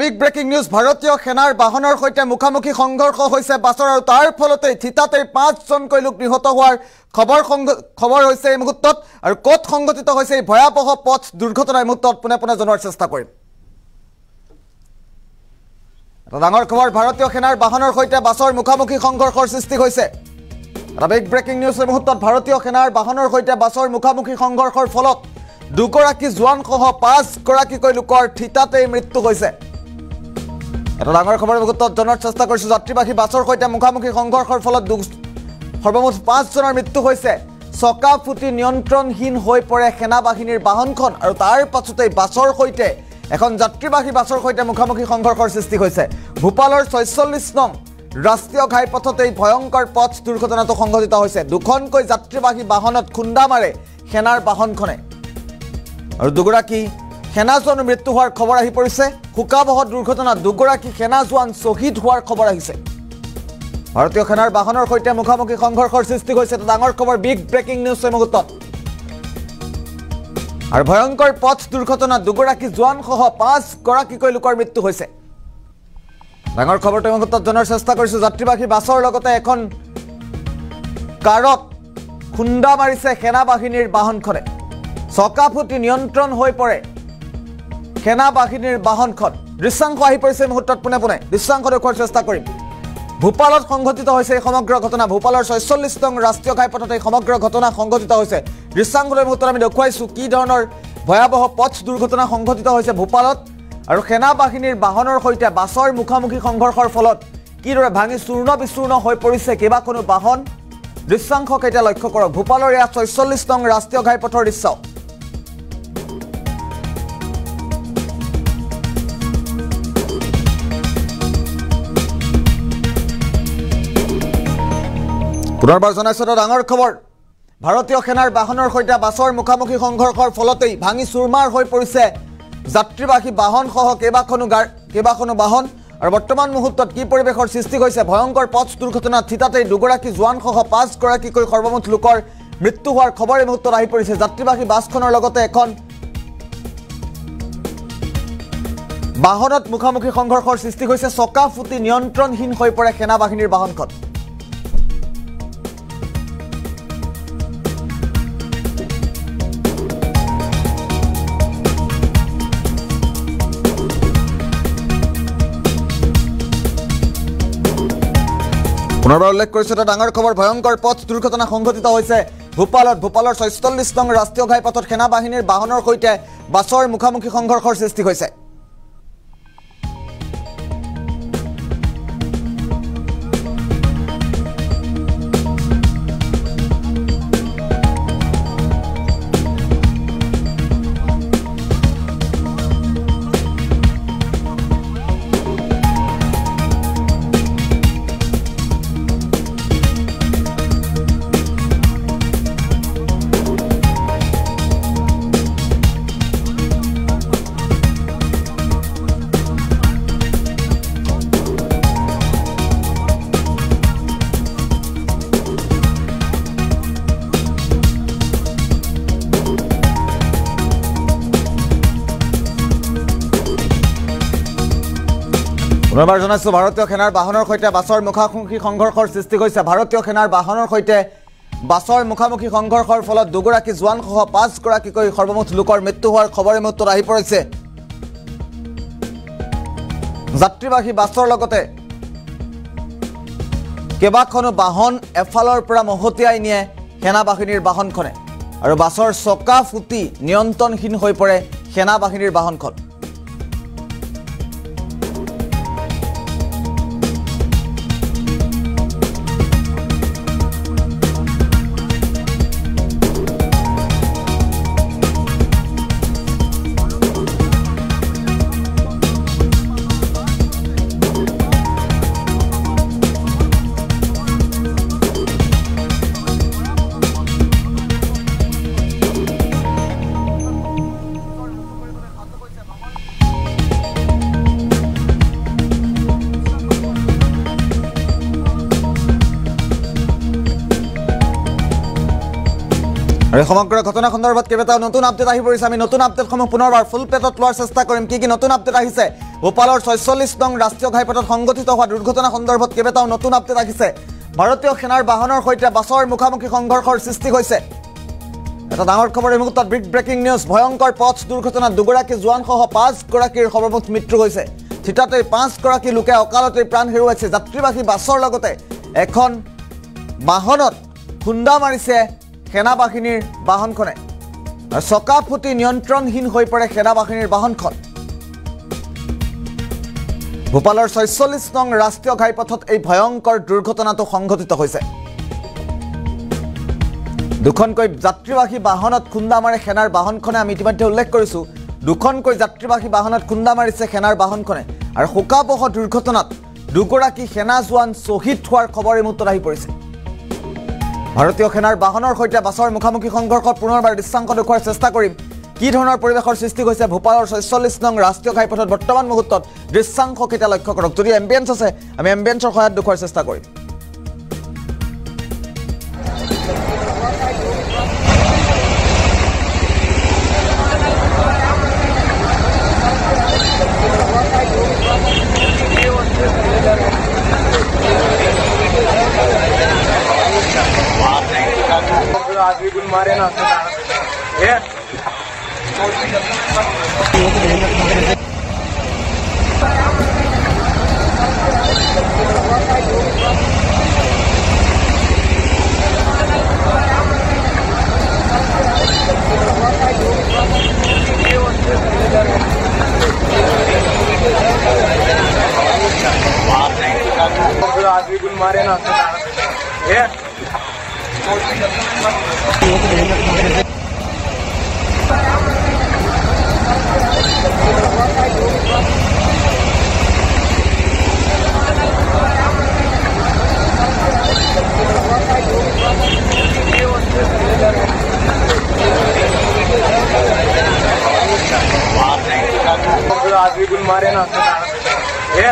Big breaking news ভাৰতীয় সেনাৰ বাহনৰ সৈতে মুখামুখি সংঘৰ্ষ হৈছে বাছৰ আৰু তাৰ ফলতে থিতাতে 5জনকৈ লোক নিহত হোৱাৰ খবৰ হৈছে এই মুহূৰ্তত আৰু ক'ত সংঘটিত হৈছে এই ভয়াবহ পথ দুৰ্ঘটনাৰ মুহূৰ্তত পুনে জনোৱাৰ চেষ্টা কৰিম। ডাঙৰ খবৰ ভাৰতীয় সেনাৰ বাহনৰ সৈতে বাছৰ মুখামুখি সংঘৰ্ষৰ সৃষ্টি হৈছে। বিগ ব্ৰেকিং নিউজ এই মুহূৰ্তত ভাৰতীয় সেনাৰ বাহনৰ সৈতে বাছৰ মুখামুখি সংঘৰ্ষৰ ফলত দুগৰাকী জোৱানসহ 5গৰাকীকৈ লোকৰ থিতাতেই মৃত্যু হৈছে। এটা ডাঙৰ খবৰ মুহূৰ্তত জনাৰ চেষ্টা কৰিছো। যাত্ৰীবাহী বাছৰ সৈতে মুখামুখি সংঘৰ্ষৰ ফলত সৰ্বমুঠ 5জনৰ মৃত্যু হৈছে। চকা ফুটি নিয়ন্ত্ৰণহীন হৈ পৰে সেনা বাহিনীৰ বাহনখন আৰু তাৰ পাছতেই বাছৰ সৈতে এখন যাত্ৰীবাহী বাছৰ সৈতে মুখামুখি সংঘৰ্ষৰ সৃষ্টি হৈছে। ভূপালৰ 46 নং ৰাষ্ট্ৰীয় ঘাইপথতেই ভয়ংকৰ পথ দুৰ্ঘটনাটো সংঘটিত হৈছে। দুখনকৈ যাত্ৰীবাহী বাহনত খুন্দা মাৰে সেনাৰ বাহনখনে আৰু দুগৰাকী সেনা জোৱানৰ মৃত্যু হোৱাৰ খবৰ আহি পৰিছে। শোকাবহ দুৰ্ঘটনাত দুগৰাকী সেনা জোৱান শ্বহীদ হোৱাৰ খবৰ আহিছে। ভাৰতীয় সেনাৰ বাহনৰ সৈতে মুখামুখি সংঘৰ্ষৰ সৃষ্টি হৈছে। এটা ডাঙৰ খবৰ বিগ ব্ৰেকিং নিউজ এই মুহূৰ্তত আৰু ভয়ংকৰ পথ দুৰ্ঘটনাত দুগৰাকী জোৱানসহ 5গৰাকীকৈ লোকৰ মৃত্যু হৈছে। ডাঙৰ খবৰটো এই মুহূৰ্তত জনাৰ চেষ্টা কৰিছো। যাত্ৰীবাহী বাছৰ লগতে এখন কাৰত খুন্দা মাৰিছে সেনা বাহিনীৰ বাহনখনে। চকা ফুটি নিয়ন্ত্ৰণ হৈ পৰে সেনা বাহিনীৰ বাহনখন। দৃশ্যাংশ আহি পৰিছে মুহূৰ্তত পুনে দৃশ্যাংশ দেখুৱাৰ চেষ্টা কৰিম। ভূপালত সংঘটিত হৈছে এই সমগ্ৰ ঘটনা। ভূপালৰ 46 নং ৰাষ্ট্ৰীয় ঘাইপথত এই সমগ্ৰ ঘটনা সংঘটিত হৈছে। দৃশ্যাংশলৈ মুহূৰ্তত আমি দেখুৱাইছোঁ কি ধৰণৰ ভয়াবহ পথ দুৰ্ঘটনা সংঘটিত হৈছে ভূপালত আৰু সেনা বাহিনীৰ বাহনৰ সৈতে বাছৰ মুখামুখি সংঘৰ্ষৰ ফলত কিদৰে ভাঙি চূৰ্ণ বিচূৰ্ণ হৈ পৰিছে কেইবাখনো বাহন। দৃশ্যাংশ কেতিয়া লক্ষ্য কৰক। ভূপালৰ এয়া 46 নং ৰাষ্ট্ৰীয় ঘাইপথৰ দৃশ্য। পুনৰবাৰ জনাইছোঁ এটা ডাঙৰ খবৰ। ভাৰতীয় সেনাৰ বাহনৰ সৈতে বাছৰ মুখামুখি সংঘৰ্ষৰ ফলতেই ভাঙি চুৰমাৰ হৈ পৰিছে যাত্ৰীবাহী বাহনসহ কেইবাখনো বাহন আৰু বৰ্তমান মুহূৰ্তত কি পৰিৱেশৰ সৃষ্টি হৈছে। ভয়ংকৰ পথ দুৰ্ঘটনাত থিতাতেই দুগৰাকী জোৱানসহ 5গৰাকীকৈ সৰ্বমুঠ লোকৰ মৃত্যু হোৱাৰ খবৰ এই মুহূৰ্তত আহি পৰিছে। যাত্ৰীবাহী বাছখনৰ লগতে এখন বাহনত মুখামুখি সংঘৰ্ষৰ সৃষ্টি হৈছে। চকা ফুটি নিয়ন্ত্ৰণহীন হৈ পৰে সেনা বাহিনীৰ বাহনখন। পুনৰবাৰ উল্লেখ কৰিছোঁ এটা ডাঙৰ খবৰ। ভয়ংকৰ পথ দুৰ্ঘটনা সংঘটিত হৈছে ভূপালৰ 46 নং ৰাষ্ট্ৰীয় ঘাইপথত সেনা বাহিনীৰ বাহনৰ সৈতে বাছৰ মুখামুখি সংঘৰ্ষৰ সৃষ্টি হৈছে। পুনৰবাৰ জনাইছোঁ ভাৰতীয় সেনাৰ বাহনৰ সৈতে বাছৰ মুখামুখি সংঘৰ্ষৰ সৃষ্টি হৈছে। ভাৰতীয় সেনাৰ বাহনৰ সৈতে বাছৰ মুখামুখি সংঘৰ্ষৰ ফলত দুগৰাকী জোৱানসহ 5গৰাকীকৈ সৰ্বমুঠ লোকৰ মৃত্যু হোৱাৰ খবৰ এই মুহূৰ্তত আহি পৰিছে। যাত্ৰীবাহী বাছৰ লগতে কেইবাখনো বাহন এফালৰ পৰা মহতিয়াই নিয়ে সেনা বাহিনীৰ বাহনখনে আৰু বাছৰ চকা ফুটি নিয়ন্ত্ৰণহীন হৈ পৰে সেনা বাহিনীৰ বাহনখন। আৰু সমগ্ৰ ঘটনা সন্দৰ্ভত কেইবাটাও নতুন আপডেট আহি পৰিছে আমি নতুন আপডেটসমূহ পুনৰবাৰ ফুল প্লেটত লোৱাৰ চেষ্টা কৰিম কি নতুন আপডেট আহিছে ভোপালৰ 46 নং ৰাষ্ট্ৰীয় ঘাইপথত সংঘটিত হোৱা দুৰ্ঘটনা সন্দৰ্ভত কেইবাটাও নতুন আপডেট আহিছে ভাৰতীয় সেনাৰ বাহনৰ সৈতে বাছৰ মুখামুখি সংঘৰ্ষৰ সৃষ্টি হৈছে এটা ডাঙৰ খবৰ এই মুহূৰ্তত বিগ ব্ৰেকিং নিউজ ভয়ংকৰ পথ দুৰ্ঘটনাত দুগৰাকী জোৱানসহ 5 গৰাকীৰ সৰ্বমুঠ মৃত্যু হৈছে থিতাতে 5 গৰাকী লোকে অকালতে প্ৰাণ হেৰুৱাইছে যাত্ৰীবাহী বাছৰ লগতে এখন বাহনত খুন্দা মাৰিছে সেনা বাহিনীৰ বাহনখনে চকা ফুটি নিয়ন্ত্ৰণহীন হৈ পৰে সেনা বাহিনীৰ বাহনখন ভোপালৰ 46 নং ৰাষ্ট্ৰীয় ঘাইপথত এই ভয়ংকৰ দুৰ্ঘটনাটো সংঘটিত হৈছে দুখনকৈ যাত্ৰীবাহী বাহনত খুন্দা মাৰে সেনাৰ বাহনখনে আমি ইতিমধ্যে উল্লেখ কৰিছো দুখনকৈ যাত্ৰীবাহী বাহনত খুন্দা মাৰিছে সেনাৰ বাহনখনে আৰু শোকাবহ দুৰ্ঘটনাত দুগৰাকী সেনা জোৱান শ্বহীদ হোৱাৰ খবৰ এই মুহূৰ্তত আহি পৰিছে ভাৰতীয় সেনাৰ বাহনৰ সৈতে বাছৰ মুখামুখি সংঘৰ্ষত পুনৰবাৰ দৃশ্যাংশ দেখুৱাৰ চেষ্টা কৰিম কি ধৰণৰ পৰিৱেশৰ সৃষ্টি হৈছে ভোপালৰ 46 নং ৰাষ্ট্ৰীয় ঘাইপথত বৰ্তমান মুহূৰ্তত দৃশ্যাংশ কেইটা লক্ষ্য কৰক যদি এম্বিয়েন্স আছে আমি এম্বিয়েন্সৰ সহায়ত দেখুৱাৰ চেষ্টা কৰিম आदमी गुल मारे ना ये आदमी गुल मारे ना ये आदमी गुल मारे ना ये